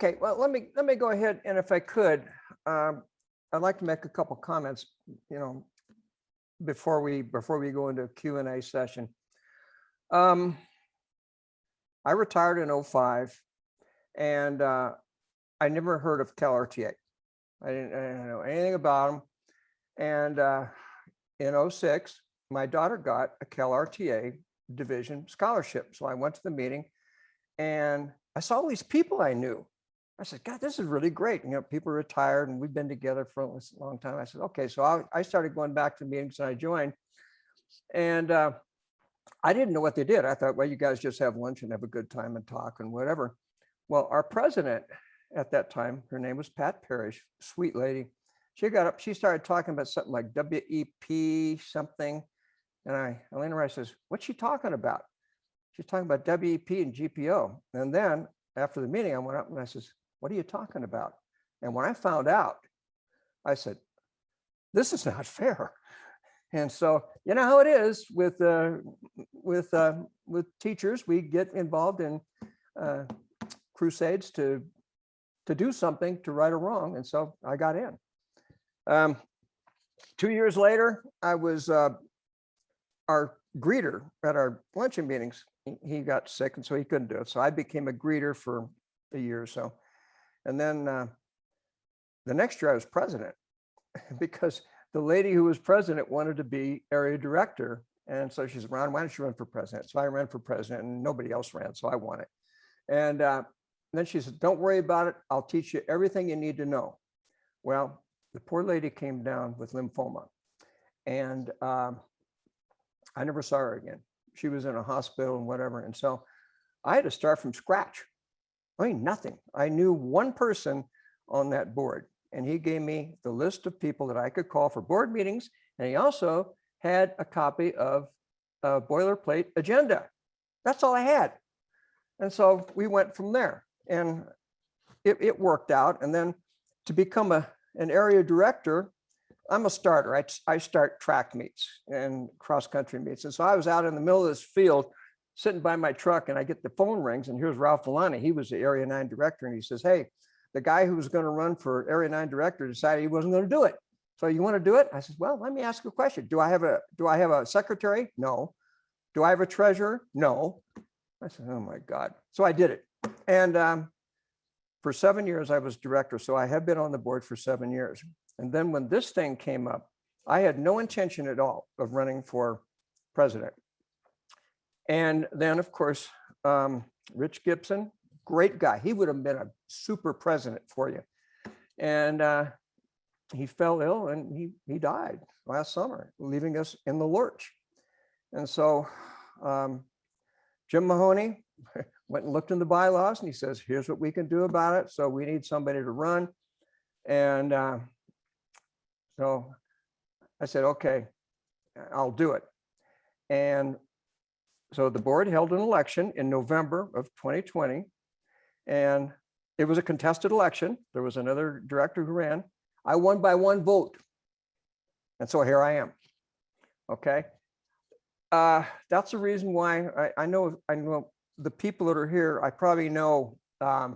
Okay, well, let me go ahead, and if I could, I'd like to make a couple comments, before we go into a Q&A session. I retired in 05, and I never heard of CalRTA. I didn't know anything about them. And in 06, my daughter got a CalRTA division scholarship. So I went to the meeting, and I saw all these people I knew. I said, God, this is really great. People are retired, and we've been together for a long time. I said, okay. So I started going back to meetings, and I joined. And I didn't know what they did. I thought, well, you guys just have lunch and have a good time and talk and whatever. Well, our president at that time, her name was Pat Parrish, sweet lady. She got up, she started talking about something like WEP something. And I leaned over, I says, what's she talking about? She's talking about WEP and GPO. And then after the meeting, I went up and I says, what are you talking about? And when I found out, I said, this is not fair. And so, you know how it is with teachers, we get involved in crusades to do something, to right a wrong. And so I got in. 2 years later, I was our greeter at our luncheon meetings. He got sick, and so he couldn't do it. So I became a greeter for a year or so. And then the next year I was president because the lady who was president wanted to be area director. And so she said, Ron, why don't you run for president? So I ran for president, and nobody else ran, so I won it. And then she said, don't worry about it. I'll teach you everything you need to know. Well, the poor lady came down with lymphoma, and I never saw her again. She was in a hospital and whatever. And so I had to start from scratch. I mean, nothing. I knew one person on that board, and he gave me the list of people that I could call for board meetings. And he also had a copy of a boilerplate agenda. That's all I had. And so we went from there, and it worked out. And then to become an area director, I'm a starter. I start track meets and cross country meets. And so I was out in the middle of this field sitting by my truck, and I get the phone rings, and here's Ralph Villani. He was the Area 9 director, and he says, hey, the guy who was going to run for Area 9 director decided he wasn't going to do it. So you want to do it? I said, well, let me ask you a question. Do I have a secretary? No. Do I have a treasurer? No. I said, oh my God. So I did it. And for 7 years, I was director. So I have been on the board for 7 years. And then when this thing came up, I had no intention at all of running for president. And then, of course, Rich Gibson, great guy. He would have been a super president for you. And he fell ill, and he died last summer, leaving us in the lurch. And so Jim Mahoney went and looked in the bylaws, and he says, here's what we can do about it. So we need somebody to run. And so I said, okay, I'll do it. And so the board held an election in November of 2020, and it was a contested election. There was another director who ran. I won by 1 vote. And so here I am. Okay. That's the reason why I know the people that are here. I probably know, I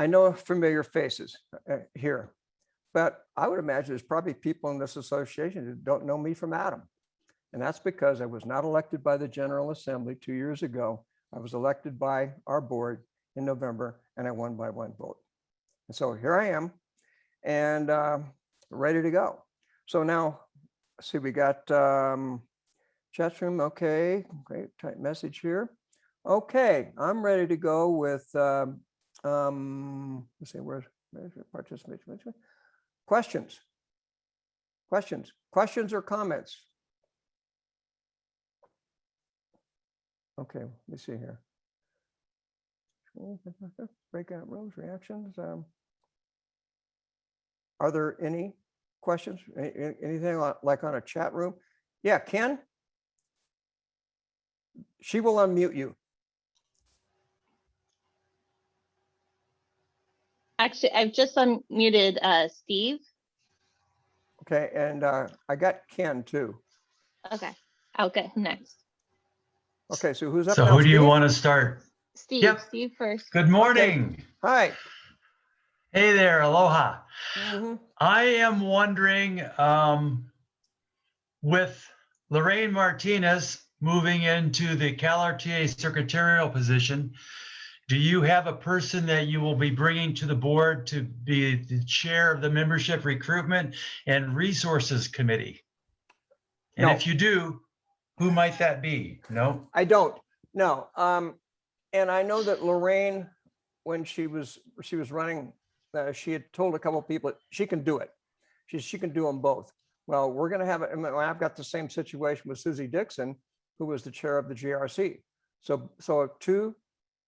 know familiar faces here, but I would imagine there's probably people in this association who don't know me from Adam. And that's because I was not elected by the General Assembly 2 years ago. I was elected by our board in November, and I won by 1 vote. And so here I am, and ready to go. So now, let's see, we got chat room. Okay, great, type message here. Okay, I'm ready to go with, let's see, where's participation? Questions or comments? Okay, let me see here. Breakout rooms, reactions. Are there any questions? Anything like on a chat room? Yeah, Ken? She will unmute you. Actually, I've just unmuted Steve. Okay, and I got Ken too. Okay, I'll get him next. Okay, so who's up So now? who do you Steve? want to start? Yep. Steve first. Good morning. Hi. Hey there, aloha. Mhm. I am wondering, with Lorraine Martinez moving into the CalRTA secretarial position, do you have a person that you will be bringing to the board to be the chair of the membership recruitment and resources committee? And No. if you do, who might that be? No? I don't. No. And I know that Lorraine, when she was running, she had told a couple of people she can do it. She can do them both. Well, we're going to have it. I've got the same situation with Susie Dixon, who was the chair of the GRC. So two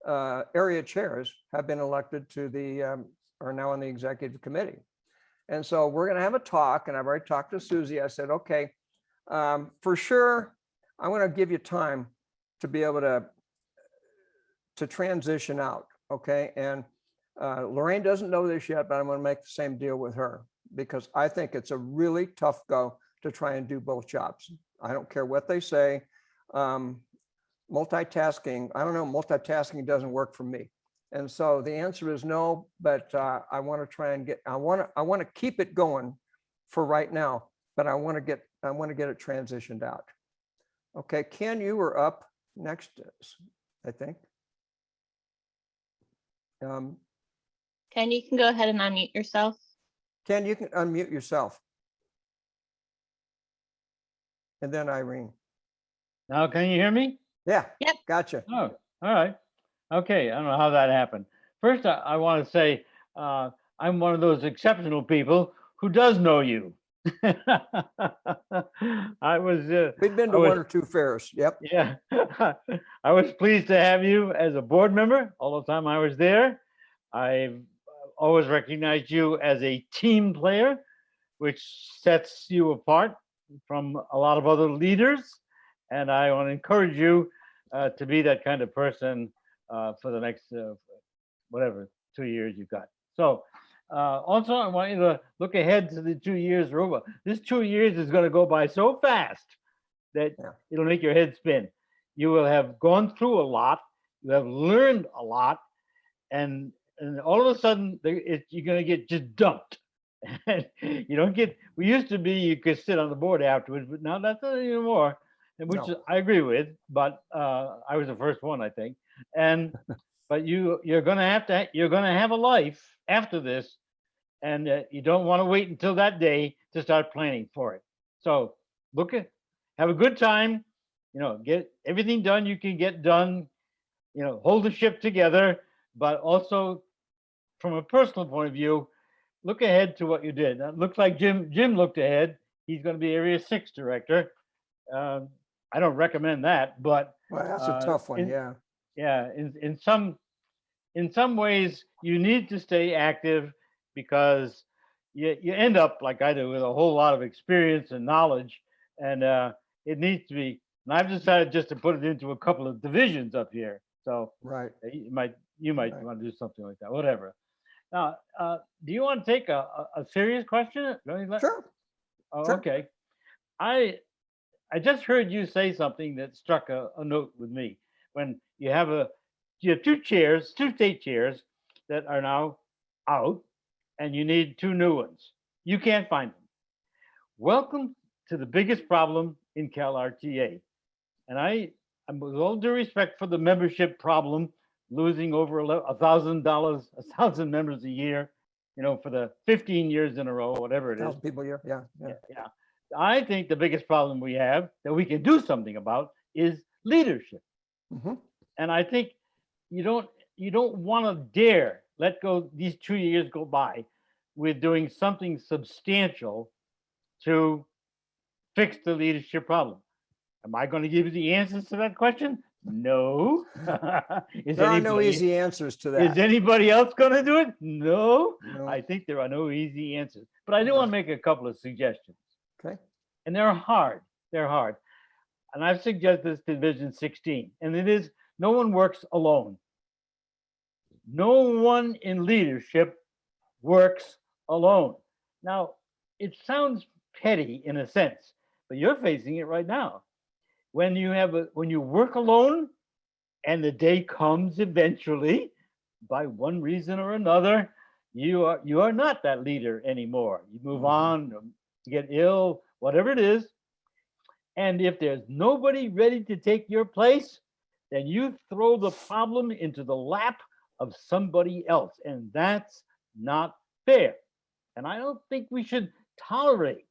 area chairs have been elected to are now on the executive committee. And so we're going to have a talk. And I've already talked to Susie. I said, okay, for sure, I want to give you time to be able to transition out. Okay. And Lorraine doesn't know this yet, but I'm going to make the same deal with her because I think it's a really tough go to try and do both jobs. I don't care what they say. Multitasking, I don't know, multitasking doesn't work for me. And so the answer is no, but I want to try and I want to keep it going for right now, but I want to get it transitioned out. Okay, Ken, you were up next, I think. Ken, you can go ahead and unmute yourself. Ken, you can unmute yourself. And then Irene. Now, can you hear me? Yeah. Yep. Gotcha. Oh, all right. Okay, I don't know how that happened. First, I want to say I'm one of those exceptional people who does know you. I was. We've been to one or two fairs. Yep. Yeah, I was pleased to have you as a board member all the time I was there. I've always recognized you as a team player, which sets you apart from a lot of other leaders. And I want to encourage you to be that kind of person for the next, whatever, 2 years you've got. So also, I want you to look ahead to the 2 years are over. This 2 years is going to go by so fast that it'll make your head spin. You will have gone through a lot. You have learned a lot. And all of a sudden, you're going to get just dumped. You don't get, we used to be, you could sit on the board afterwards, but now that's not anymore, which I agree with, but I was the first one, I think. And, but you're going to have a life after this, and you don't want to wait until that day to start planning for it. So have a good time, get everything done you can get done, hold the ship together, but also from a personal point of view, look ahead to what you did. It looks like Jim looked ahead. He's going to be Area 6 director. I don't recommend that, but well, that's a tough one. Yeah, in some ways you need to stay active because you end up like I do with a whole lot of experience and knowledge, and it needs to be. And I've decided just to put it into a couple of divisions up here. So you might want to do something like that. Whatever. Now, do you want to take a serious question? Sure. Oh, sure. Okay. I just heard you say something that struck a note with me. When you have two state chairs that are now out, and you need two new ones. You can't find them. Welcome to the biggest problem in CalRTA. And I'm with all due respect for the membership problem, losing over $1,000, 1,000 members a year, for the 15 years in a row, whatever it is. 1,000 people a year. Yeah. I think the biggest problem we have that we can do something about is leadership. Mm-hmm. And I think you don't want to dare let go these 2 years go by with doing something substantial to fix the leadership problem. Am I going to give you the answers to that question? No. There are no easy answers to that. Is anybody else going to do it? No. No. I think there are no easy answers. But I do want to make a couple of suggestions. Okay. And they're hard. They're hard. And I've suggested this to Division 16. And it is, no one works alone. No one in leadership works alone. Now, it sounds petty in a sense, but you're facing it right now. When you work alone, And the day comes eventually, by one reason or another, you are not that leader anymore. You move on, you get ill, whatever it is. And if there's nobody ready to take your place, then you throw the problem into the lap of somebody else. And that's not fair. And I don't think we should tolerate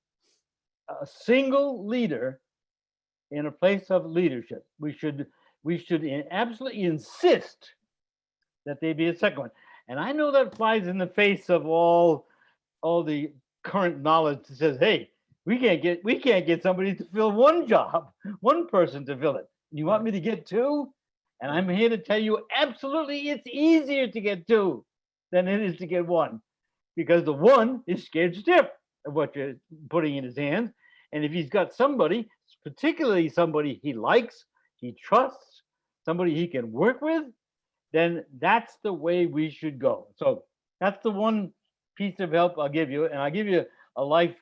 a single leader in a place of leadership. We should absolutely insist that they be a second one. And I know that flies in the face of all the current knowledge that says, hey, we can't get somebody to fill one job, one person to fill it. You want me to get two? And I'm here to tell you, absolutely, it's easier to get two than it is to get one, because the one is scared stiff of what you're putting in his hands. And if he's got somebody, particularly somebody he likes, he trusts, somebody he can work with, then that's the way we should go. So that's the one piece of help I'll give you. And I'll give you a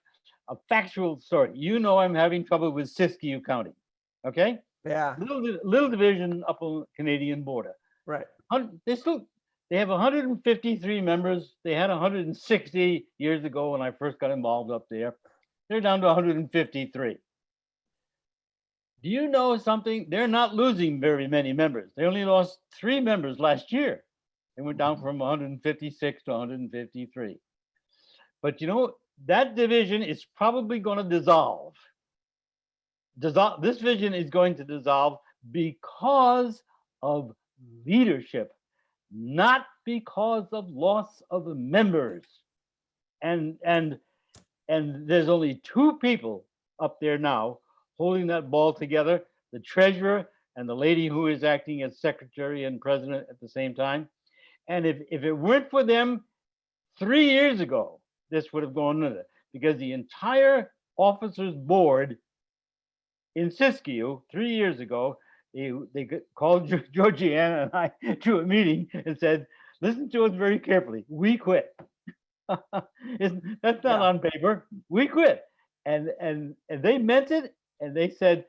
factual story. You know, I'm having trouble with Siskiyou County. Okay. Yeah, Little division up on the Canadian border. right. They have 153 members. They had 160 years ago when I first got involved up there. They're down to 153. Do you know something? They're not losing very many members. They only lost 3 members last year. They went down from 156 to 153. But you know, that division is probably going to dissolve. This vision is going to dissolve because of leadership, not because of loss of members. And there's only 2 people up there now holding that ball together, the treasurer and the lady who is acting as secretary and president at the same time. And if it weren't for them 3 years ago, this would have gone under, because the entire officers board in Siskiyou 3 years ago, they called Georgiana and I to a meeting and said, listen to us very carefully. We quit. That's not on paper. We quit. And they meant it. And they said,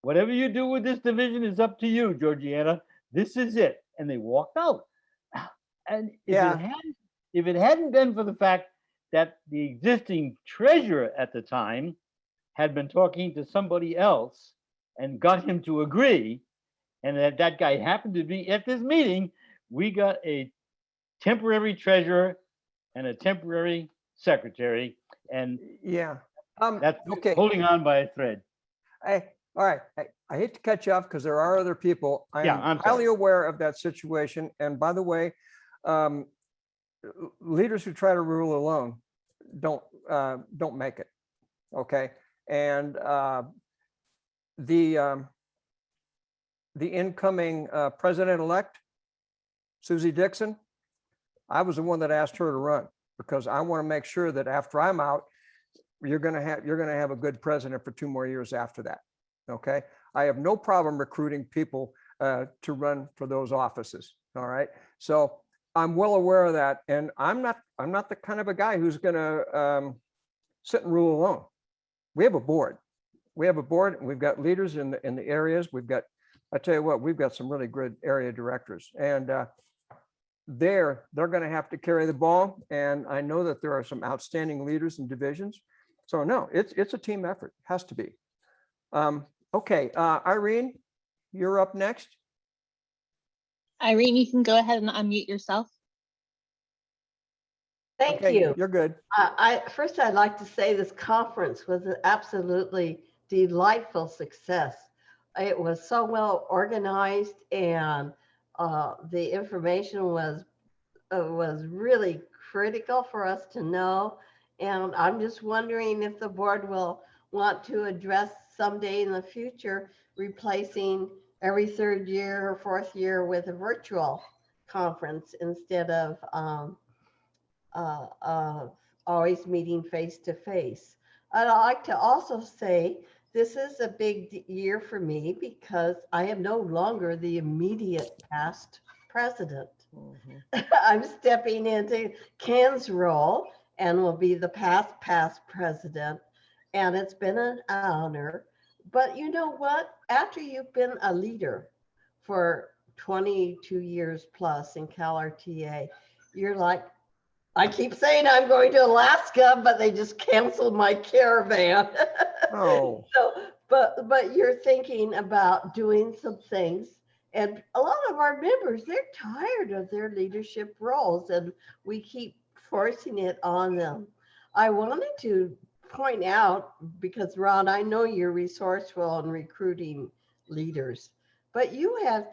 whatever you do with this division is up to you, Georgiana. This is it. And they walked out. And if it hadn't been for the fact that the existing treasurer at the time had been talking to somebody else and got him to agree, and that guy happened to be at this meeting, we got a temporary treasurer and a temporary secretary, and Yeah. that's Okay. holding on by a thread. All right. I hate to cut you off because there are other people. I Yeah, am I'm highly sorry. aware of that situation. And by the way, leaders who try to rule alone don't make it. Okay. And the incoming president-elect, Susie Dixon, I was the one that asked her to run because I want to make sure that after I'm out, you're going to have a good president for 2 more years after that. Okay. I have no problem recruiting people to run for those offices. All right. So I'm well aware of that. And I'm not the kind of a guy who's going to sit and rule alone. We have a board. And we've got leaders in the areas. I tell you what, we've got some really good area directors, and they're going to have to carry the ball. And I know that there are some outstanding leaders in divisions. So no, it's a team effort. It has to be. Okay, Irene, you're up next. Irene, you can go ahead and unmute yourself. Thank Okay, you. You're good. First, I'd like to say this conference was an absolutely delightful success. It was so well organized, and the information was really critical for us to know. And I'm just wondering if the board will want to address someday in the future replacing every 3rd year or 4th year with a virtual conference instead of always meeting face to face. I'd like to also say this is a big year for me because I am no longer the immediate past president. I'm stepping into Ken's role and will be the past president. And it's been an honor. But you know what? After you've been a leader for 22 years plus in CalRTA. You're like, I keep saying I'm going to Alaska, but they just canceled my caravan. Oh, So, but you're thinking about doing some things. And a lot of our members, they're tired of their leadership roles and we keep forcing it on them. I wanted to point out, because Ron, I know you're resourceful in recruiting leaders, but you have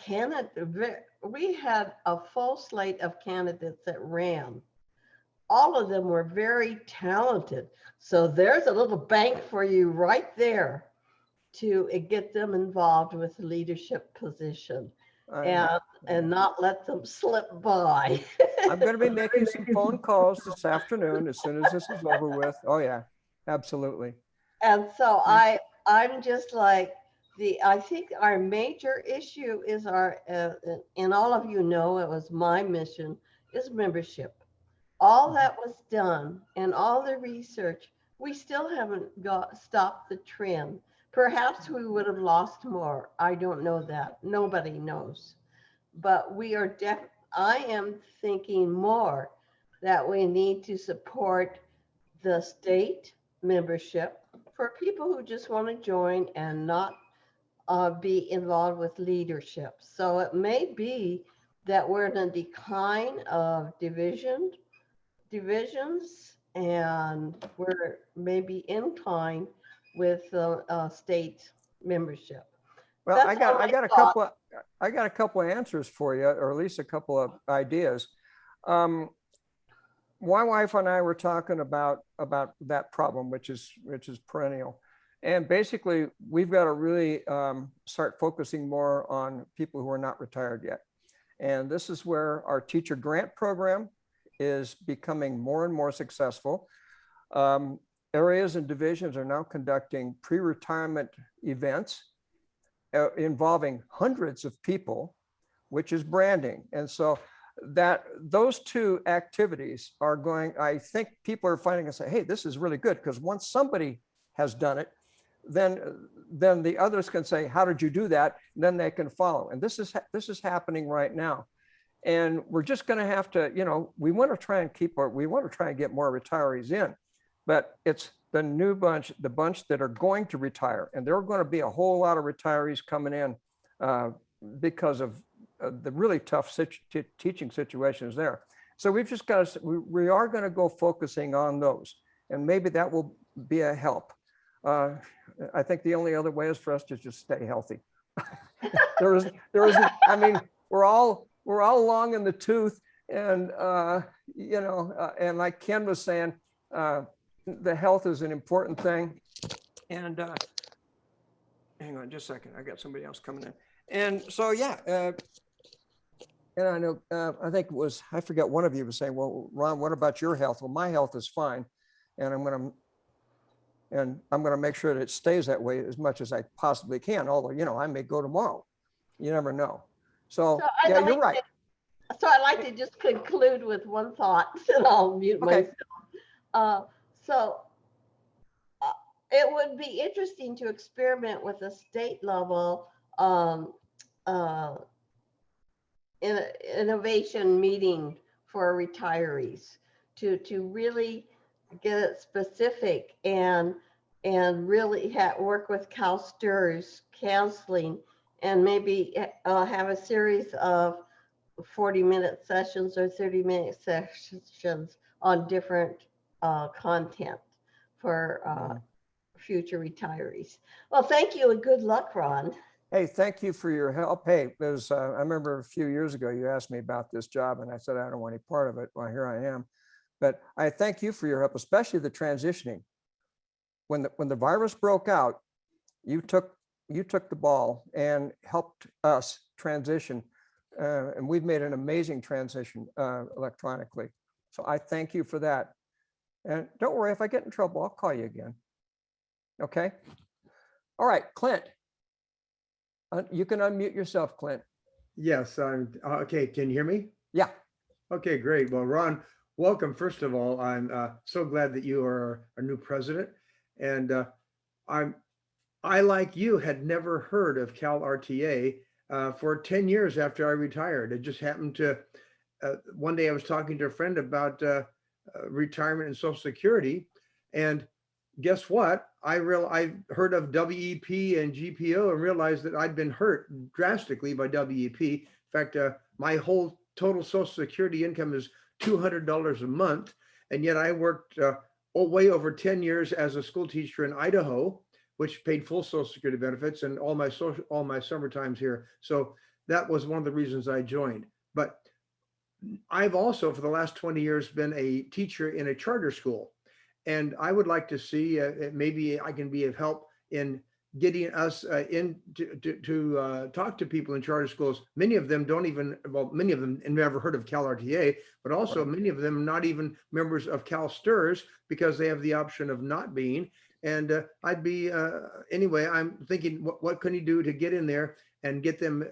we had a full slate of candidates that ran. All of them were very talented. So there's a little bank for you right there to get them involved with a leadership position and not let them slip by. I'm going to be making some phone calls this afternoon as soon as this is over with. Oh yeah, absolutely. And so I'm just like, I think our major issue is and all of you know, it was my mission, is membership. All that was done and all the research, we still haven't stopped the trend. Perhaps we would have lost more. I don't know that. Nobody knows. But I am thinking more that we need to support the state membership for people who just want to join and not be involved with leadership. So it may be that we're in a decline of divisions, and we're maybe inclined with state membership. Well, That's I got all I got a thought. couple I got a couple of answers for you, or at least a couple of ideas. My wife and I were talking about that problem, which is perennial, and basically we've got to really start focusing more on people who are not retired yet, and this is where our teacher grant program is becoming more and more successful. Areas and divisions are now conducting pre-retirement events involving hundreds of people, which is branding. And so those two activities are going, I think people are finding and say, hey, this is really good, because once somebody has done it, then the others can say, how did you do that? And then they can follow. And this is happening right now. And we're just going to have to, we want to try and get more retirees in, but it's the new bunch, the bunch that are going to retire. And there are going to be a whole lot of retirees coming in because of the really tough teaching situations there. So we've just got to, we are going to go focusing on those, and maybe that will be a help. I think the only other way is for us to just stay healthy. there isn't, I mean, we're all long in the tooth, and and like Ken was saying, the health is an important thing. And hang on just a second, I got somebody else coming in. And so, yeah, and I know, I think it was, I forget, one of you was saying, well, Ron, what about your health? Well, my health is fine, and I'm going to make sure that it stays that way as much as I possibly can. Although, I may go tomorrow. You never know. So yeah, you're right. So I'd like to just conclude with one thought, and I'll mute myself. It would be interesting to experiment with a state level innovation meeting for retirees to really get it specific and really work with CalSTRS counseling, and maybe have a series of 40-minute sessions or 30-minute sessions on different content for future retirees. Well, thank you and good luck, Ron. Hey, thank you for your help. Hey, I remember a few years ago, you asked me about this job, and I said, I don't want any part of it. Well, here I am. But I thank you for your help, especially the transitioning. When the virus broke out, you took the ball and helped us transition. And we've made an amazing transition electronically. So I thank you for that. And don't worry, if I get in trouble, I'll call you again. Okay? All right, Clint. You can unmute yourself, Clint. Yes, I'm okay. Can you hear me? Yeah. Okay, great. Well, Ron, welcome. First of all, I'm so glad that you are our new president. And I, like you, had never heard of CalRTA for 10 years after I retired. It just happened to, one day I was talking to a friend about retirement and Social Security. And guess what? I heard of WEP and GPO and realized that I'd been hurt drastically by WEP. In fact, my whole total Social Security income is $200 a month. And yet I worked way over 10 years as a school teacher in Idaho, which paid full Social Security benefits and all my summer times here. So that was one of the reasons I joined. But I've also, for the last 20 years, been a teacher in a charter school. And I would like to see maybe I can be of help in getting us in to talk to people in charter schools. Many of them don't even, well, many of them never heard of CalRTA, but also many of them not even members of CalSTRS because they have the option of not being. And I'd be, anyway, I'm thinking, what can you do to get in there and get them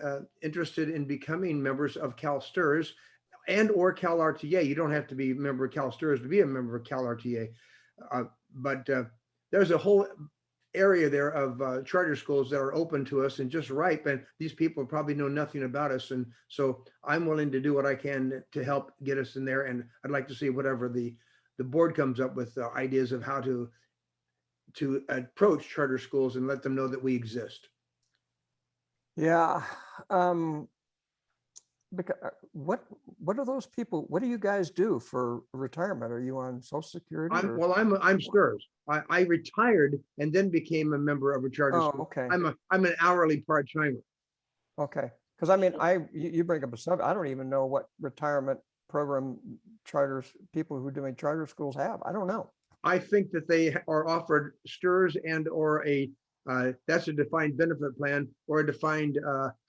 interested in becoming members of CalSTRS and or CalRTA? You don't have to be a member of CalSTRS to be a member of CalRTA. But there's a whole area there of charter schools that are open to us and just ripe. And these people probably know nothing about us. And so I'm willing to do what I can to help get us in there. And I'd like to see whatever the board comes up with ideas of how to approach charter schools and let them know that we exist. Yeah. Because what are those people? What do you guys do for retirement? Are you on Social Security? I'm STRS. I retired and then became a member of a charter Oh, school. okay. I'm an hourly part-timer. Okay. Because I mean, you bring up a subject. I don't even know what retirement program charters, people who are doing charter schools have. I don't know. I think that they are offered STRS and or a that's a defined benefit plan or a defined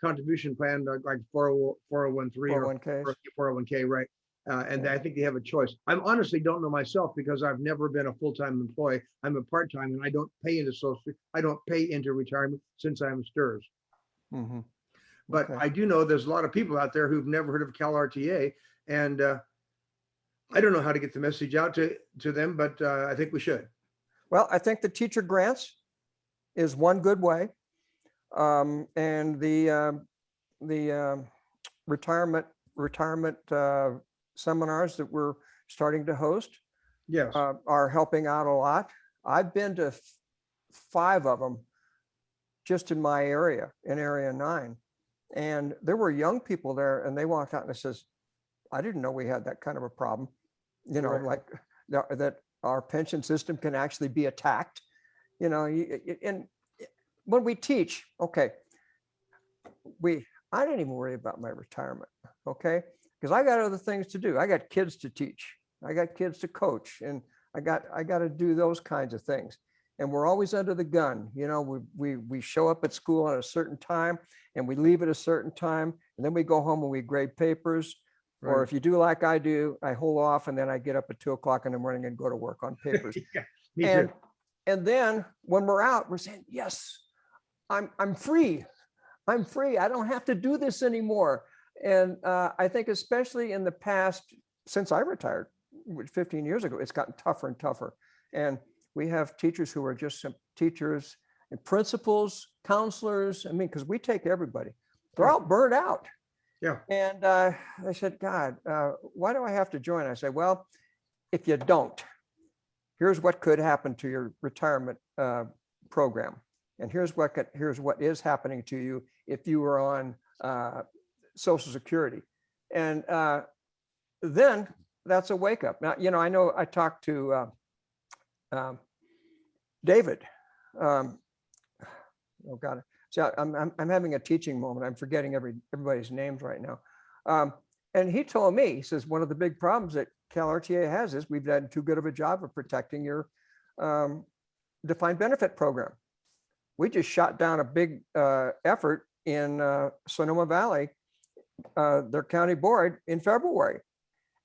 contribution plan like 401(k) or 401(k), right? And Yeah. I think they have a choice. I honestly don't know myself because I've never been a full-time employee. I'm a part-time and I don't pay into I don't pay into retirement since I'm STRS. Mm-hmm. But Okay. I do know there's a lot of people out there who've never heard of CalRTA, and I don't know how to get the message out to them, but I think we should. Well, I think the teacher grants is one good way. And the retirement seminars that we're starting to host Yes. are helping out a lot. I've been to 5 of them just in my area, in Area 9. And there were young people there and they walked out and they says, I didn't know we had that kind of a problem. You know, Right. like that our pension system can actually be attacked. You know, and when we teach, okay, I didn't even worry about my retirement, okay? Because I got other things to do. I got kids to teach. I got kids to coach, and I got to do those kinds of things. And we're always under the gun. You know, we show up at school at a certain time and we leave at a certain time, and then we go home and we grade papers. Or Right. if you do like I do, I hold off and then I get up at 2 o'clock in the morning and go to work on papers. Yeah, me too. And then when we're out, we're saying, yes, I'm free. I'm free. I don't have to do this anymore. And I think especially in the past, since I retired 15 years ago, it's gotten tougher and tougher. And we have teachers who are just some teachers and principals, counselors. I mean, because we take everybody. They're all burned out. Yeah. And I said, God, why do I have to join? I said, well, if you don't, here's what could happen to your retirement program. And here's what is happening to you if you were on Social Security. And then that's a wake up. Now, you know, I know I talked to David. Oh God. So I'm having a teaching moment. I'm forgetting everybody's names right now. And he told me, he says, one of the big problems that CalRTA has is we've done too good of a job of protecting your defined benefit program. We just shot down a big effort in Sonoma Valley, their county board in February.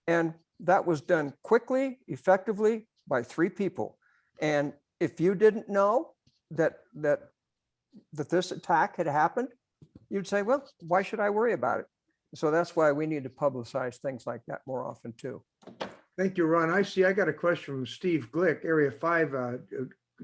And that was done quickly, effectively by 3 people. And if you didn't know that this attack had happened, you'd say, well, why should I worry about it? So that's why we need to publicize things like that more often too. Thank you, Ron. I got a question from Steve Glick, Area 5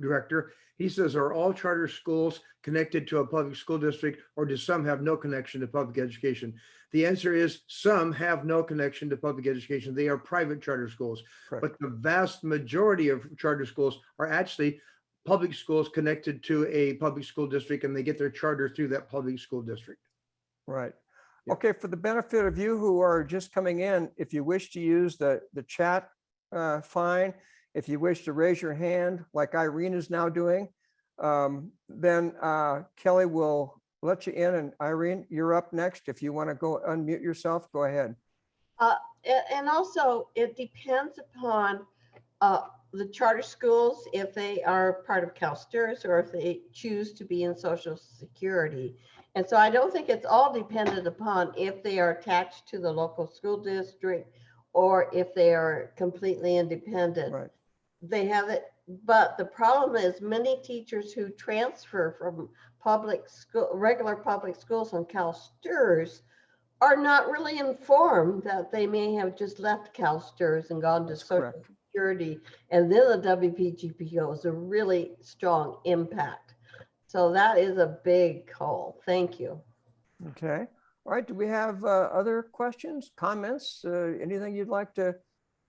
director. He says, are all charter schools connected to a public school district, or do some have no connection to public education? The answer is some have no connection to public education. They are private charter schools. Correct. But the vast majority of charter schools are actually public schools connected to a public school district, and they get their charter through that public school district. Right. Yeah. Okay, for the benefit of you who are just coming in, if you wish to use the chat, fine. If you wish to raise your hand, like Irene is now doing, then Kelly will let you in. And Irene, you're up next. If you want to go unmute yourself, go ahead. And also, it depends upon the charter schools, if they are part of CalSTRS or if they choose to be in Social Security. And so I don't think it's all dependent upon if they are attached to the local school district or if they are completely independent. Right. They have it, but the problem is many teachers who transfer from public school, regular public schools on CalSTRS are not really informed that they may have just left CalSTRS and gone to That's Social correct. Security, and then the WPGPO is a really strong impact. So that is a big call. Thank you. Okay. All right. Do we have other questions, comments, anything you'd like to?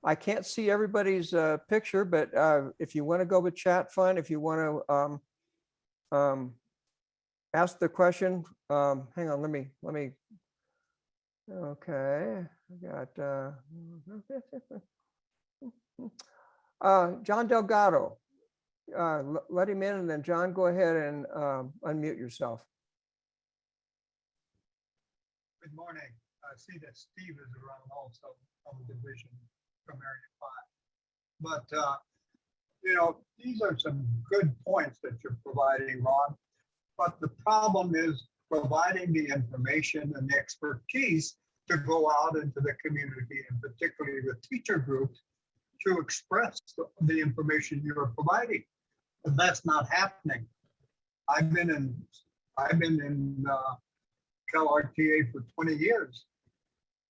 I can't see everybody's picture, but if you want to go with chat, fine. If you want to ask the question, hang on, let me. Okay, I got John Delgado. Let him in, and then John, go ahead and unmute yourself. Good morning. I see that Steve is around also on the division from Area 5. But, you know, these are some good points that you're providing, Ron. But the problem is providing the information and the expertise to go out into the community, and particularly the teacher groups, to express the information you are providing. And that's not happening. I've been in CalRTA for 20 years.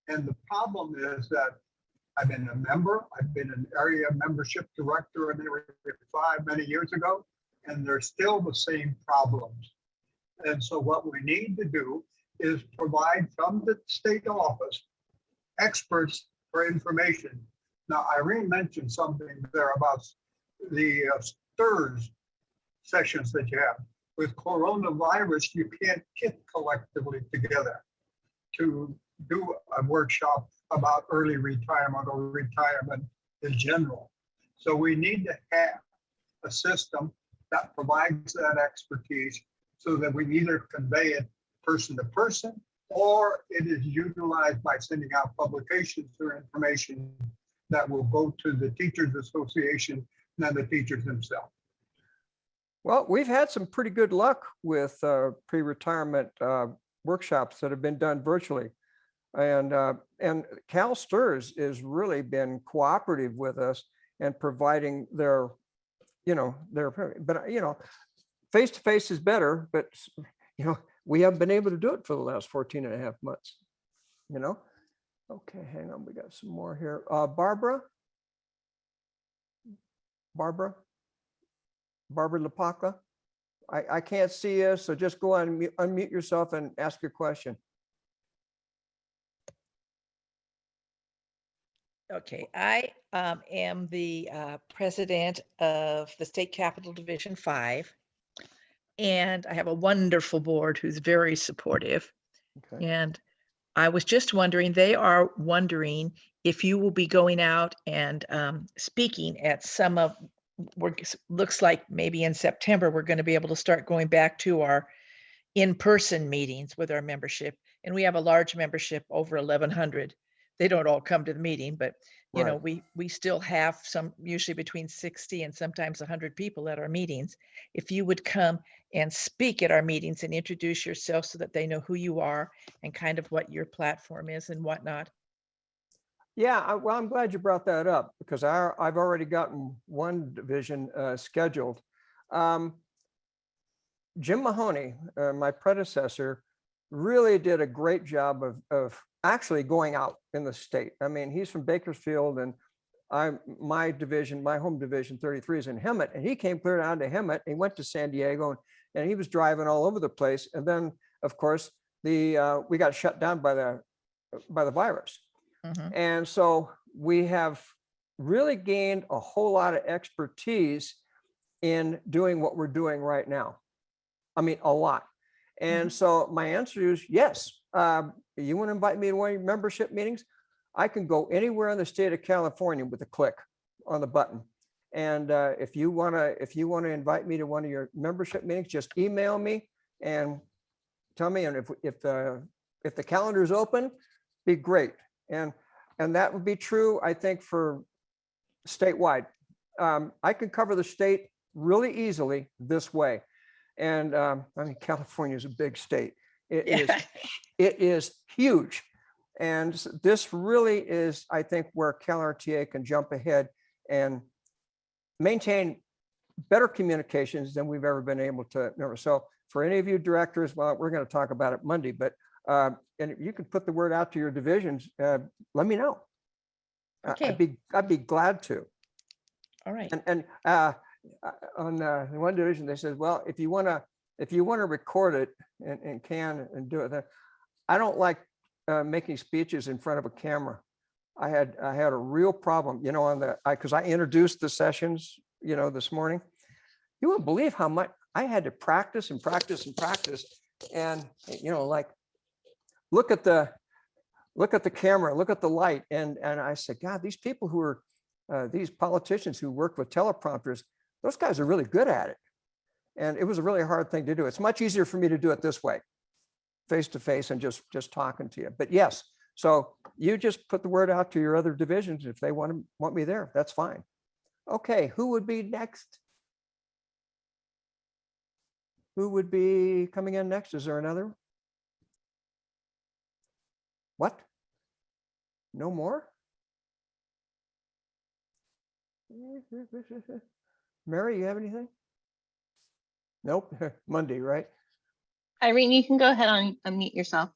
And the problem is that I've been a member, I've been an area membership director in Area 5 many years ago, and there's still the same problems. And so what we need to do is provide from the state office experts for information. Now, Irene mentioned something there about the STRS sessions that you have. With coronavirus, you can't get collectively together to do a workshop about early retirement or retirement in general. So we need to have a system that provides that expertise so that we either convey it person to person, or it is utilized by sending out publications or information that will go to the Teachers Association and then the teachers themselves. Well, we've had some pretty good luck with pre-retirement workshops that have been done virtually. And CalSTRS has really been cooperative with us and providing their, face-to-face is better, but, we haven't been able to do it for the last 14 and a half months, Okay, hang on, we got some more here. Barbara Lapaka. I can't see you, so just go on, unmute yourself and ask your question. Okay, I am the president of the State Capitol Division 5, and I have a wonderful board who's very supportive. Okay. And I was just wondering, they are wondering if you will be going out and speaking at some of, looks like maybe in September, we're going to be able to start going back to our in-person meetings with our membership. And we have a large membership, over 1,100. They don't all come to the meeting, but we still have some, usually between 60 and sometimes 100 people at our meetings. If you would come and speak at our meetings and introduce yourself so that they know who you are and kind of what your platform is and whatnot. Yeah, well, I'm glad you brought that up because I've already gotten one division scheduled. Jim Mahoney, my predecessor, really did a great job of actually going out in the state. I mean, he's from Bakersfield, and my division, my home division 33 is in Hemet, and he came clear down to Hemet. He went to San Diego, and he was driving all over the place. And then, of course, we got shut down by the virus. Mhm. And so we have really gained a whole lot of expertise in doing what we're doing right now. I mean, a lot. And so my answer is yes. You want to invite me to one of your membership meetings? I can go anywhere in the state of California with a click on the button. And if you want to invite me to one of your membership meetings, just email me and tell me. And if the calendar is open, be great. And that would be true, I think, for statewide. I can cover the state really easily this way. And I mean, California is a big state. Yeah. It is huge. And this really is, I think, where CalRTA can jump ahead and maintain better communications than we've ever been able to. So for any of you directors, well, we're going to talk about it Monday, but and if you can put the word out to your divisions, let me know. Okay. I'd be glad to. All right. And on one division, they said, well, if you want to record it and can and do it, then I don't like making speeches in front of a camera. I had a real problem, you know, because I introduced the sessions, you know, this morning. You wouldn't believe how much I had to practice and practice and practice. And, you know, like, look at the camera, look at the light. And I said, God, these people who are, these politicians who work with teleprompters, those guys are really good at it. And it was a really hard thing to do. It's much easier for me to do it this way, face to face, and just talking to you. But yes, so you just put the word out to your other divisions. If they want me there, that's fine. Okay, who would be next? Who would be coming in next? Is there another? What? No more? Mary, you have anything? Nope. Monday, right? Irene, you can go ahead and unmute yourself.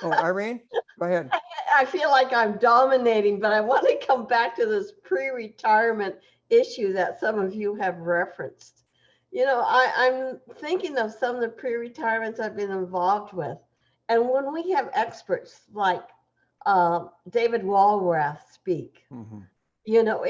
Oh, Irene, go ahead. I feel like I'm dominating, but I want to come back to this pre-retirement issue that some of you have referenced. You know, I'm thinking of some of the pre-retirements I've been involved with. And when we have experts like David Walrath speak, you know,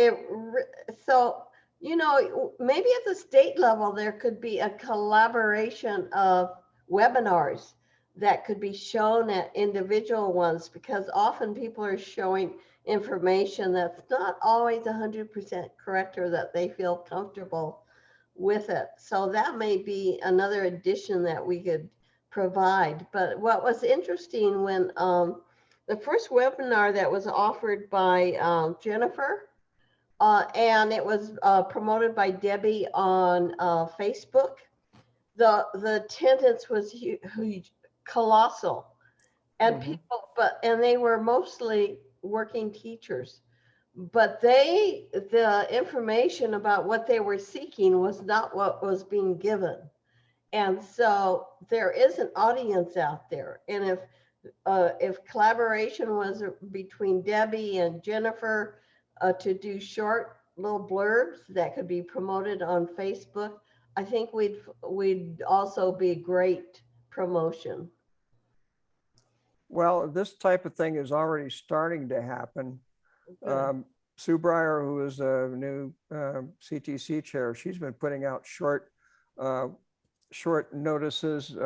so, you know, maybe at the state level, there could be a collaboration of webinars that could be shown at individual ones, because often people are showing information that's not always 100% correct or that they feel comfortable with it. So that may be another addition that we could provide. But what was interesting when the first webinar that was offered by Jennifer, and it was promoted by Debbie on Facebook, the attendance was huge, colossal, and people, and they were mostly working teachers, but the information about what they were seeking was not what was being given. And so there is an audience out there. And if collaboration was between Debbie and Jennifer to do short little blurbs that could be promoted on Facebook, I think we'd also be great promotion. Well, this type of thing is already starting to happen. Sue Breyer, who is a new CTC chair, she's been putting out short notices,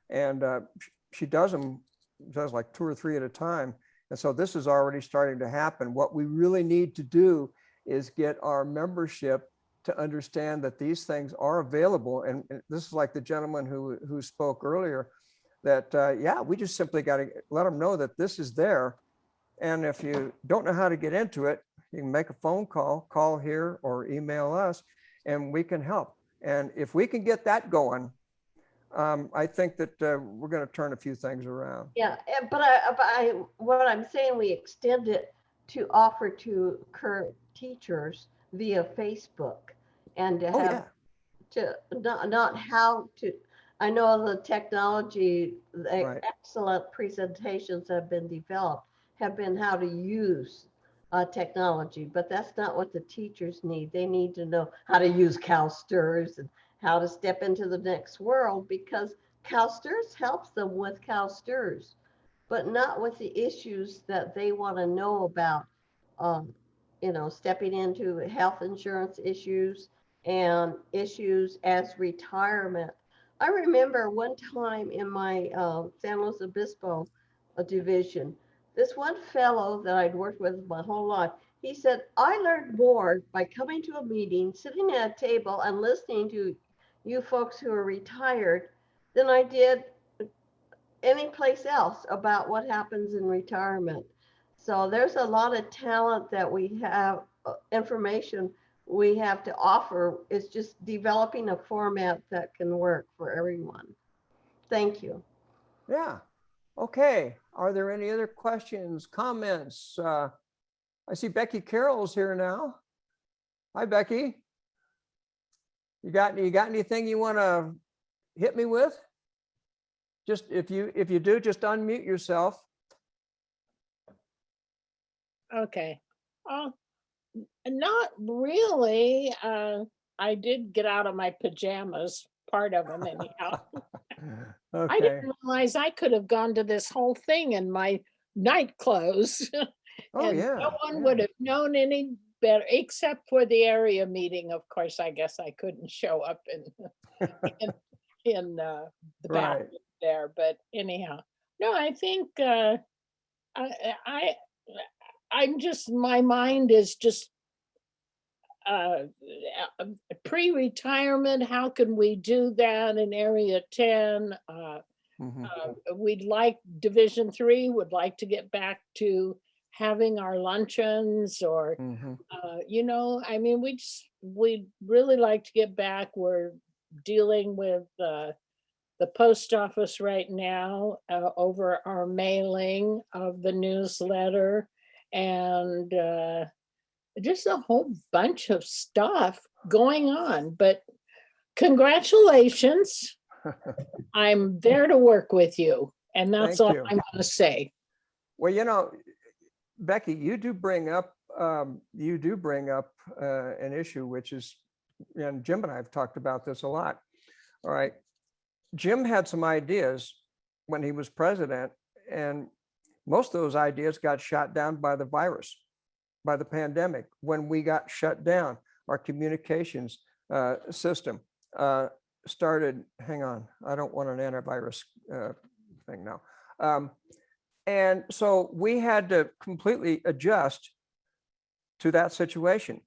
and she does like 2 or 3 at a time. And so this is already starting to happen. What we really need to do is get our membership to understand that these things are available. And this is like the gentleman who spoke earlier, that yeah, we just simply got to let them know that this is there. And if you don't know how to get into it, you can make a phone call here, or email us, and we can help. And if we can get that going, I think that we're going to turn a few things around. Yeah, but what I'm saying, we extend it to offer to current teachers via Facebook, and to have to not how to. I know the technology, Right. excellent presentations have been developed, have been how to use technology, but that's not what the teachers need. They need to know how to use CalSTRS and how to step into the next world, because CalSTRS helps them with CalSTRS, but not with the issues that they want to know about, stepping into health insurance issues and issues as retirement. I remember one time in my San Luis Obispo division, this one fellow that I'd worked with my whole life, he said, I learned more by coming to a meeting, sitting at a table and listening to you folks who are retired than I did any place else about what happens in retirement. So there's a lot of talent that we have, information we have to offer. It's just developing a format that can work for everyone. Thank you. Yeah. Okay. Are there any other questions, comments? I see Becky Carroll's here now. Hi, Becky. You got anything you want to hit me with? Just if you do, just unmute yourself. Okay. Not really. I did get out of my pajamas, part of them anyhow. I Okay. didn't realize I could have gone to this whole thing in my night clothes. Oh, And yeah. no one yeah. would have known any better, except for the area meeting. Of course, I guess I couldn't show up in the Right. bathroom there. But anyhow, no, I think I'm just, my mind is just pre-retirement. How can we do that in Area 10? Mhm. We'd like Division 3 would like to get back to having our luncheons, or Mhm. I mean, we'd really like to get back. We're dealing with the post office right now over our mailing of the newsletter, and just a whole bunch of stuff going on. But congratulations. I'm there to work with you, and that's Thank all you. I'm going to say. Well, Becky, you do bring up an issue, which is, and Jim and I have talked about this a lot. All right. Jim had some ideas when he was president, and most of those ideas got shot down by the virus, by the pandemic. When we got shut down, our communications system started, hang on, I don't want an antivirus thing now. And so we had to completely adjust to that situation.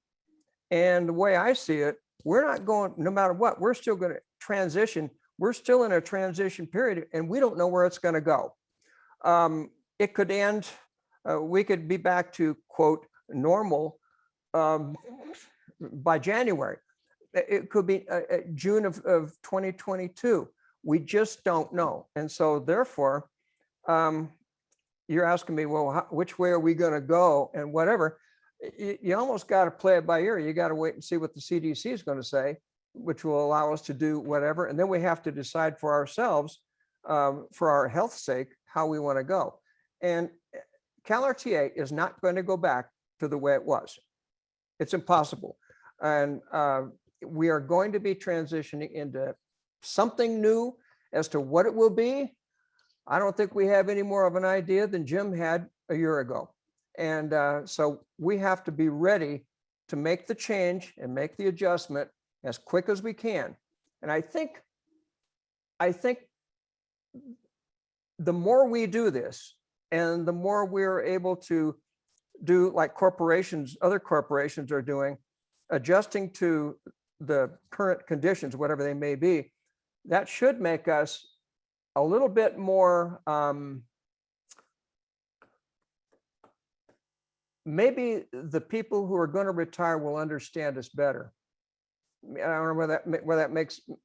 And the way I see it, we're not going, no matter what, we're still going to transition. We're still in a transition period, and we don't know where it's going to go. It could end, we could be back to, quote, normal by January. It could be June of 2022. We just don't know. And so therefore, you're asking me, well, which way are we going to go and whatever? You almost got to play it by ear. You got to wait and see what the CDC is going to say, which will allow us to do whatever. And then we have to decide for ourselves, for our health's sake, how we want to go. And CalRTA is not going to go back to the way it was. It's impossible. And we are going to be transitioning into something new. As to what it will be, I don't think we have any more of an idea than Jim had a year ago. And so we have to be ready to make the change and make the adjustment as quick as we can. And I think the more we do this, and the more we're able to do, like corporations, other corporations are doing, adjusting to the current conditions, whatever they may be, that should make us a little bit more, maybe the people who are going to retire will understand us better. I don't know whether that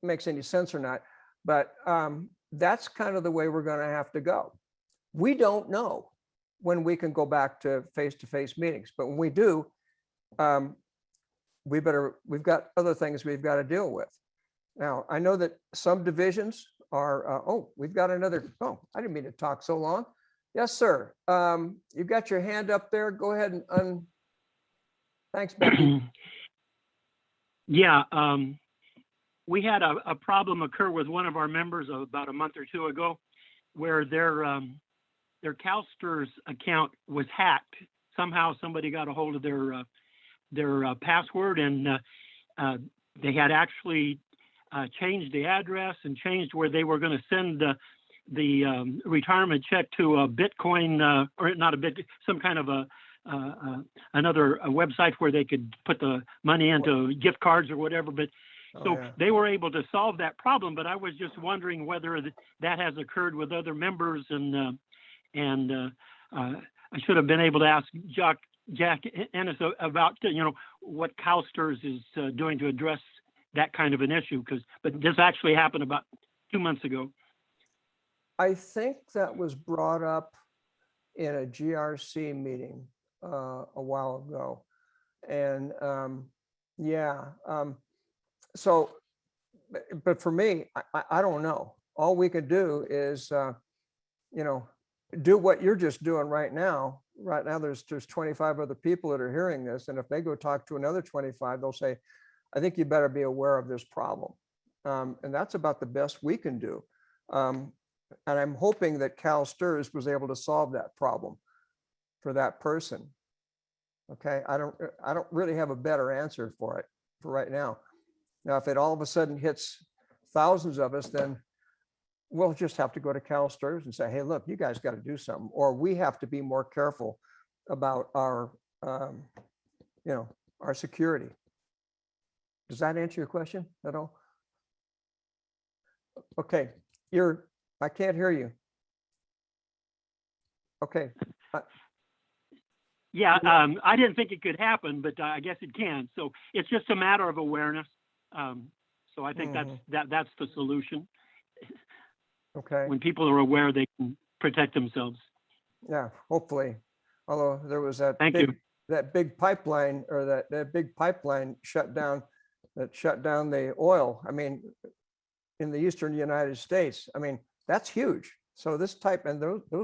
makes any sense or not, but that's kind of the way we're going to have to go. We don't know when we can go back to face-to-face meetings, but when we do, we've got other things we've got to deal with. Now, I know that some divisions are, we've got another, I didn't mean to talk so long. Yes, sir. You've got your hand up there. Go ahead and thanks, Becky. Yeah, we had a problem occur with one of our members about a month or two ago, where their CalSTRS account was hacked. Somehow somebody got a hold of their password, and they had actually changed the address and changed where they were going to send the retirement check to a Bitcoin, or not a bit, some kind of another website where they could put the money into gift cards or whatever. But so yeah. they were able to solve that problem. But I was just wondering whether that has occurred with other members, and I should have been able to ask Jack Ennis about what CalSTRS is doing to address that kind of an issue, but this actually happened about 2 months ago. I think that was brought up in a GRC meeting a while ago. And so, but for me, I don't know. All we could do is, do what you're just doing right now. Right now, there's 25 other people that are hearing this. And if they go talk to another 25, they'll say, I think you better be aware of this problem. And that's about the best we can do. And I'm hoping that CalSTRS was able to solve that problem for that person. Okay, I don't really have a better answer for it for right now. Now, if it all of a sudden hits thousands of us, then we'll just have to go to CalSTRS and say, hey, look, you guys got to do something, or we have to be more careful about our security. Does that answer your question at all? Okay, I can't hear you. Okay. Yeah, I didn't think it could happen, but I guess it can. So it's just a matter of awareness. So I think that's the solution. Okay. When people are aware, they can protect themselves. Yeah, hopefully. Although there was that big pipeline, or that big pipeline shut down the oil. I mean, in the eastern United States. I mean, that's huge. So those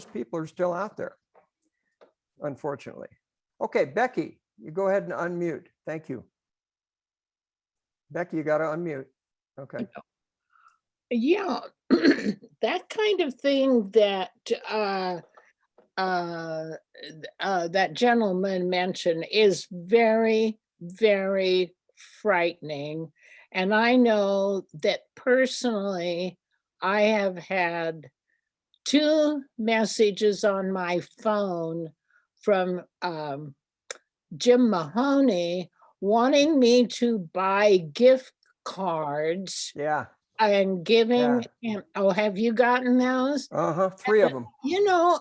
people are still out there, unfortunately. Okay, Becky, you go ahead and unmute. Thank you. Becky, you got to unmute. Okay. Yeah, that kind of thing that that gentleman mentioned is very, very frightening. And I know that personally, I have had 2 messages on my phone from Jim Mahoney wanting me to buy gift cards. Yeah. And giving him, have you gotten those? 3 of them.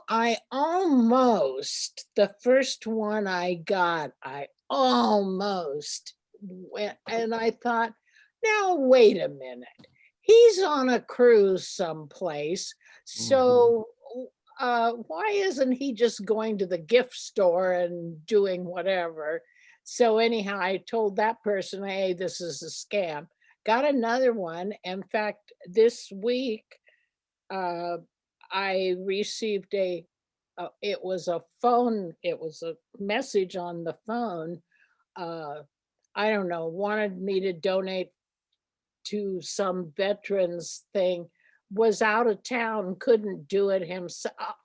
I almost, the first one I got, I almost went, and I thought, now wait a minute. He's on a cruise someplace. So why isn't he just going to the gift store and doing whatever? So anyhow, I told that person, hey, this is a scam. Got another one. In fact, this week, I received it was a message on the phone. I don't know, wanted me to donate to some veterans thing, was out of town, couldn't do it himself.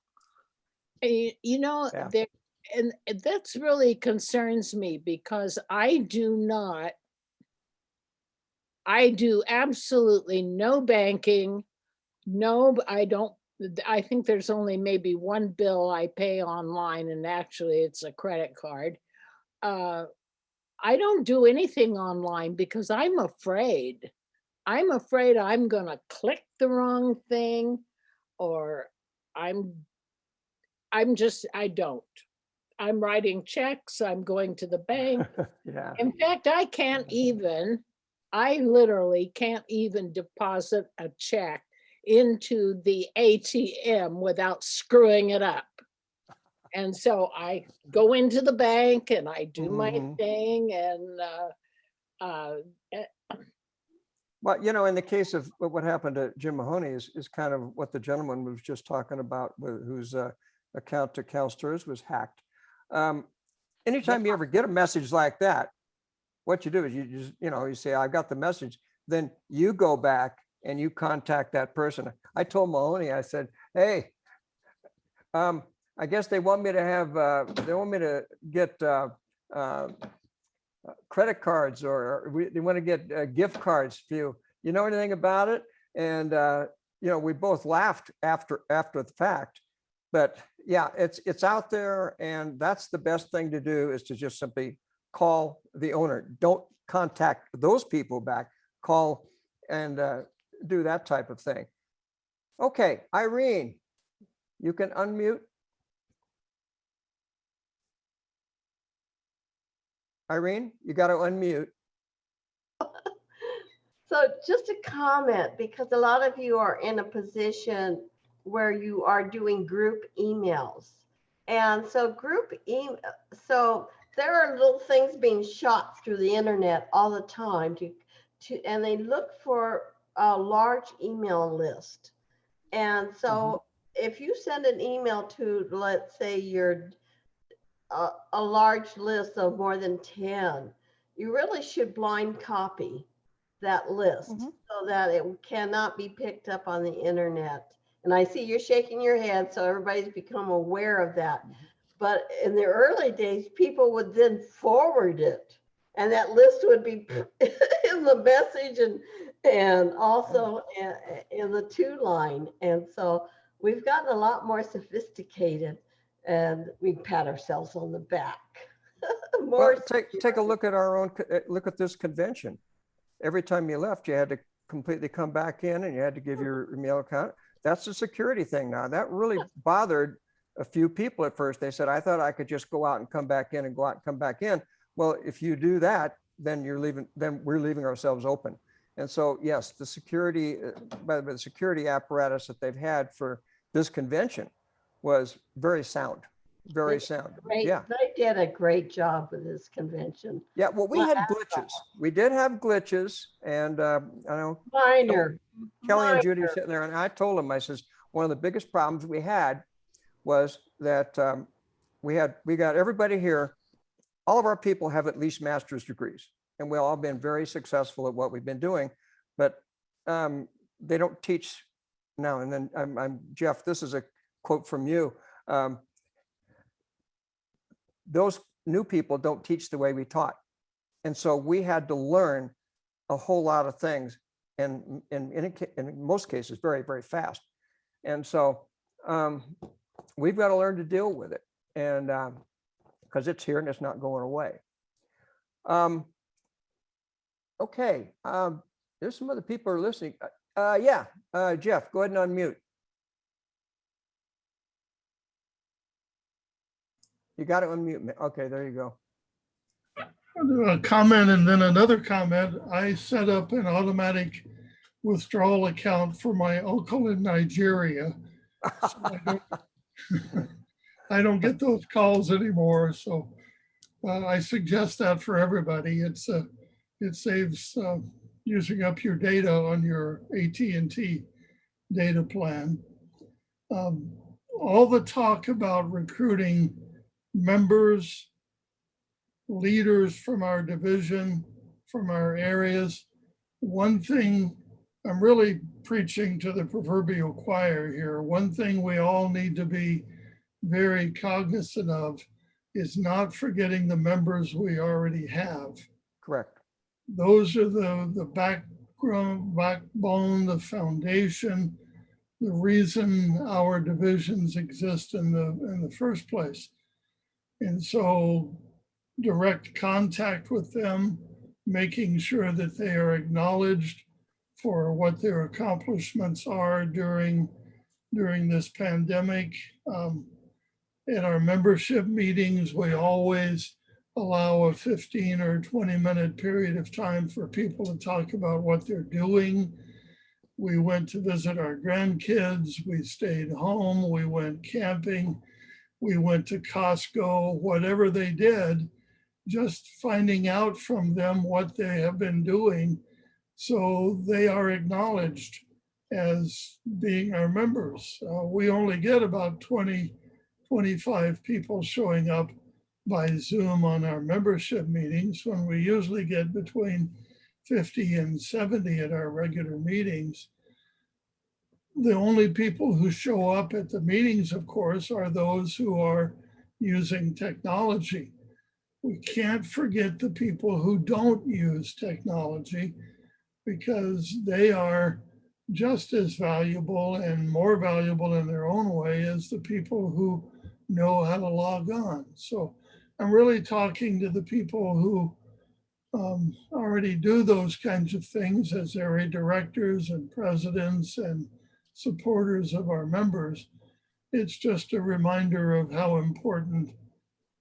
And that's really concerns me, because I do absolutely no banking. No, I think there's only maybe one bill I pay online, and actually it's a credit card. I don't do anything online because I'm afraid. I'm afraid I'm gonna click the wrong thing, or I don't. I'm writing checks, I'm going to the bank. Yeah. In fact, I literally can't even deposit a check into the ATM without screwing it up. And so I go into the bank and I do my thing, and Well, in the case of what happened to Jim Mahoney is kind of what the gentleman was just talking about, who's account to CalSTRS was hacked. Anytime you ever get a message like that, what you do is you just, you say, I got the message, then you go back and you contact that person. I told Mahoney, I said, hey, I guess they want me to have, they want me to get credit cards, or they want to get gift cards for you. You know anything about it? And, we both laughed after the fact, but yeah, it's out there, and that's the best thing to do, is to just simply call the owner. Don't contact those people back, call and do that type of thing. Okay, Irene, you can unmute. Irene, you got to unmute. So just a comment, because a lot of you are in a position where you are doing group emails. And so so there are little things being shot through the internet all the time and they look for a large email list. And so if you send an email to, let's say, a large list of more than 10, you really should blind copy that list so that it cannot be picked up on the internet. And I see you're shaking your head, so everybody's become aware of that. But in the early days, people would then forward it, and that list would be in the message and also in the to line. And so we've gotten a lot more sophisticated, and we pat ourselves on the back. Well, take a look at look at this convention. Every time you left, you had to completely come back in, and you had to give your email account. That's a security thing now. That really bothered a few people at first. They said, I thought I could just go out and come back in and go out and come back in. Well, if you do that, then we're leaving ourselves open. And so, yes, the security apparatus that they've had for this convention was very sound. Very sound. Yeah. They did a great job with this convention. Yeah, well, we had glitches. We did have glitches, and I know Minor. Kelly and Judy were sitting there, and I told them, I says, one of the biggest problems we had was that we got everybody here. All of our people have at least master's degrees, and we've all been very successful at what we've been doing, but they don't teach now. And then I'm Jeff, this is a quote from you. Those new people don't teach the way we taught. And so we had to learn a whole lot of things, and in most cases, very, very fast. And so we've got to learn to deal with it, and because it's here and it's not going away. Okay, there's some other people who are listening. Jeff, go ahead and unmute. You got to unmute me. Okay, there you go. A comment and then another comment. I set up an automatic withdrawal account for my uncle in Nigeria. So I don't get those calls anymore. So I suggest that for everybody. It saves using up your data on your AT&T data plan. All the talk about recruiting members, leaders from our division, from our areas. One thing, I'm really preaching to the proverbial choir here. One thing we all need to be very cognizant of is not forgetting the members we already have. Correct. Those are the backbone, the foundation, the reason our divisions exist in the first place. And so direct contact with them, making sure that they are acknowledged for what their accomplishments are during this pandemic. In our membership meetings, we always allow a 15 or 20-minute period of time for people to talk about what they're doing. We went to visit our grandkids, we stayed home, we went camping, we went to Costco, whatever they did, just finding out from them what they have been doing so they are acknowledged as being our members. We only get about 20 25 people showing up by Zoom on our membership meetings, when we usually get between 50 and 70 at our regular meetings. The only people who show up at the meetings, of course, are those who are using technology. We can't forget the people who don't use technology, because they are just as valuable and more valuable in their own way as the people who know how to log on. So I'm really talking to the people who already do those kinds of things as area directors and presidents and supporters of our members. It's just a reminder of how important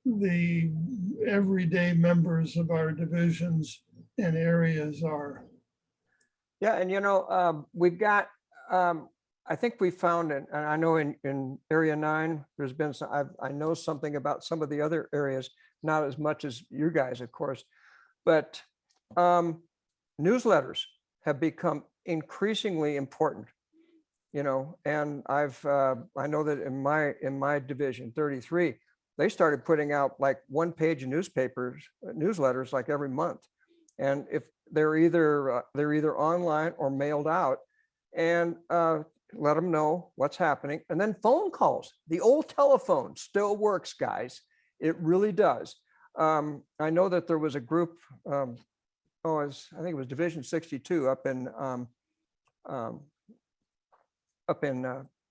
the everyday members of our divisions and areas are. Yeah, and we've got, I think we found, and I know in Area 9, there's been some, I know something about some of the other areas, not as much as you guys, of course, but newsletters have become increasingly important, and I know that in my division 33, they started putting out like one-page newsletters like every month. And if they're either online or mailed out, and let them know what's happening. And then phone calls. The old telephone still works, guys. It really does. I know that there was a group, I think it was Division 62 up in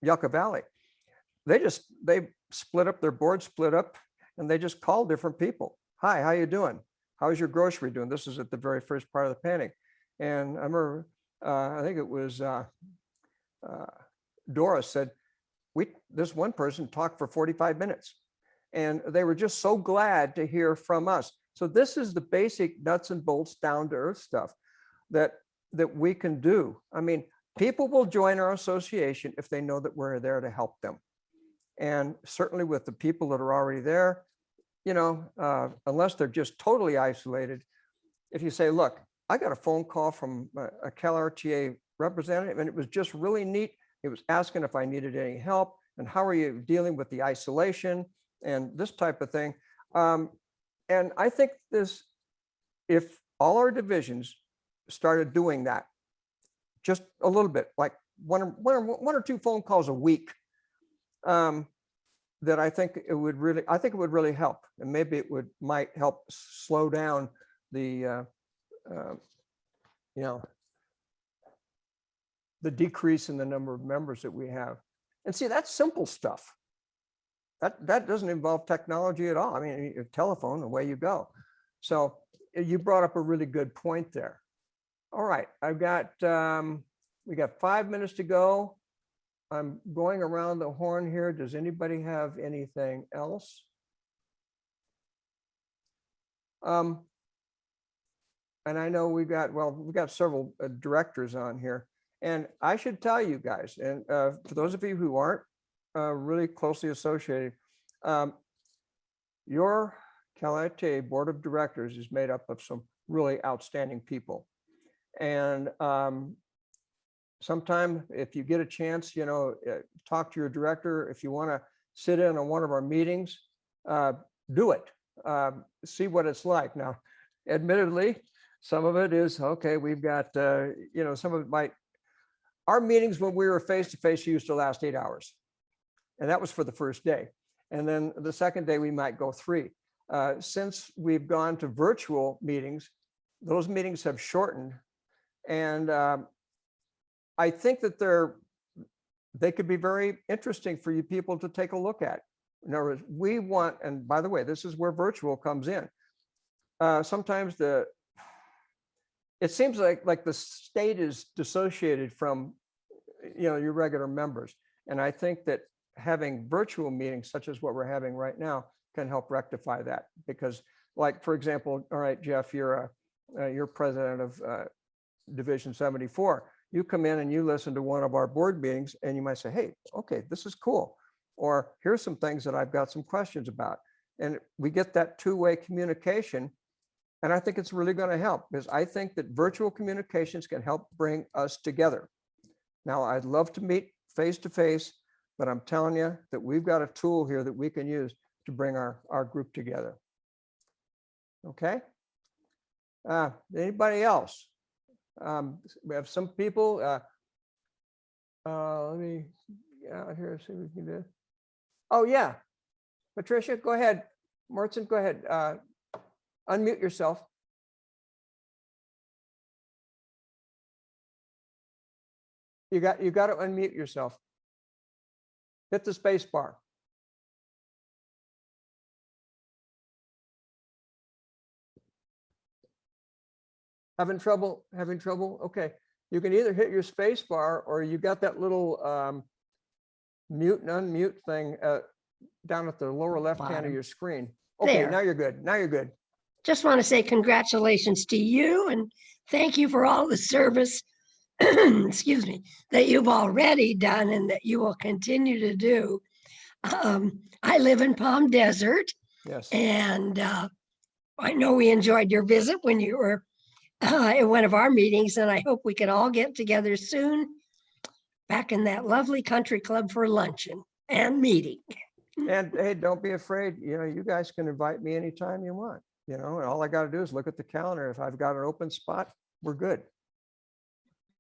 Yucca Valley. They split up, their board split up, and they just called different people. Hi, how you doing? How's your grocery doing? This is at the very first part of the panic. And I remember, I think it was Doris said, this one person talked for 45 minutes. And they were just so glad to hear from us. So this is the basic nuts and bolts, down to earth stuff that we can do. I mean, people will join our association if they know that we're there to help them. And certainly with the people that are already there, unless they're just totally isolated, if you say, look, I got a phone call from a CalRTA representative, and it was just really neat. It was asking if I needed any help and how are you dealing with the isolation and this type of thing. And I think if all our divisions started doing that, just a little bit, like one or two phone calls a week, that I think it would really help, and maybe it might help slow down the the decrease in the number of members that we have. And see, that's simple stuff. That doesn't involve technology at all. I mean, a telephone, away you go. So you brought up a really good point there. All right, we got 5 minutes to go. I'm going around the horn here. Does anybody have anything else? And I know we've got several directors on here. And I should tell you guys, and for those of you who aren't really closely associated, your CalRTA Board of Directors is made up of some really outstanding people. And sometime if you get a chance, talk to your director. If you want to sit in on one of our meetings, do it. See what it's like. Now, admittedly, some of it is, okay, we've got, some of it our meetings when we were face-to-face used to last 8 hours. And that was for the first day. And then the second day we might go 3. Since we've gone to virtual meetings, those meetings have shortened. And I think that they could be very interesting for you people to take a look at. In other words, we want, and by the way, this is where virtual comes in. Sometimes it seems like the state is dissociated from, your regular members. And I think that having virtual meetings such as what we're having right now can help rectify that. Because, like, for example, all right, Jeff, you're president of Division 74. You come in and you listen to one of our board meetings and you might say, hey, okay, this is cool. Or here's some things that I've got some questions about. And we get that two-way communication. And I think it's really going to help, because I think that virtual communications can help bring us together. Now, I'd love to meet face to face. but I'm telling you that we've got a tool here that we can use to bring our group together. Okay? Anybody else? We have some people, let me get out here, see what we can do. Oh, yeah. Patricia, go ahead. Martin, go ahead. Unmute yourself. You got to unmute yourself. Hit the space bar. Having trouble? Okay. You can either hit your space bar or you got that little mute and unmute thing down at the lower left hand of Bottom. your screen. Okay, There. now you're good. Now you're good. Just want to say congratulations to you and thank you for all the service, excuse me, that you've already done and that you will continue to do. I live in Palm Desert, Yes. and I know we enjoyed your visit when you were at one of our meetings, and I hope we can all get together soon back in that lovely country club for luncheon and meeting. And hey, don't be afraid. You know, you guys can invite me anytime you want, you know, and all I got to do is look at the calendar. If I've got an open spot, we're good.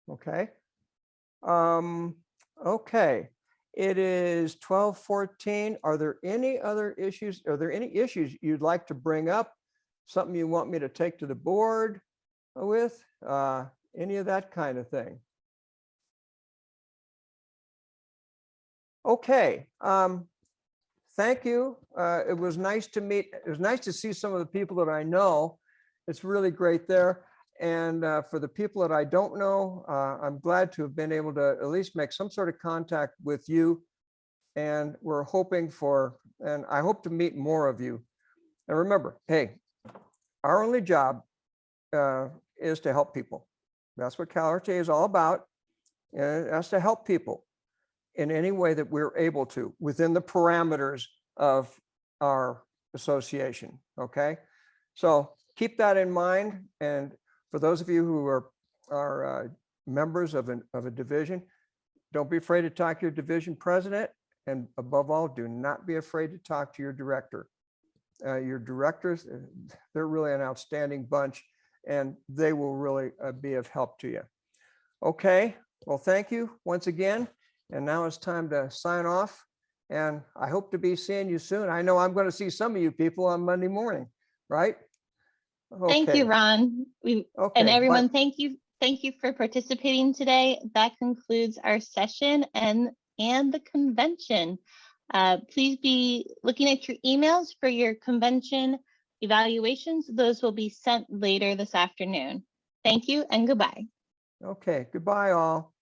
Okay. Okay. It is 12:14. Are there any other issues? Are there any issues you'd like to bring up? Something you want me to take to the board with? Any of that kind of thing? Okay. Thank you. It was nice to meet. It was nice to see some of the people that I know. It's really great there. And for the people that I don't know, I'm glad to have been able to at least make some sort of contact with you. And we're hoping for, and I hope to meet more of you. And remember, hey, our only job is to help people. That's what CalRTA is all about. And that's to help people in any way that we're able to within the parameters of our association. Okay. So keep that in mind. And for those of you who are members of a division, don't be afraid to talk to your division president. And above all, do not be afraid to talk to your director. Your directors, they're really an outstanding bunch and they will really be of help to you. Okay. Well, thank you once again. And now it's time to sign off. And I hope to be seeing you soon. I know I'm going to see some of you people on Monday morning, right? Thank you, Ron. And Okay, everyone, bye. thank you for participating today. That concludes our session and the convention. Please be looking at your emails for your convention evaluations. Those will be sent later this afternoon. Thank you and goodbye. Okay, goodbye all.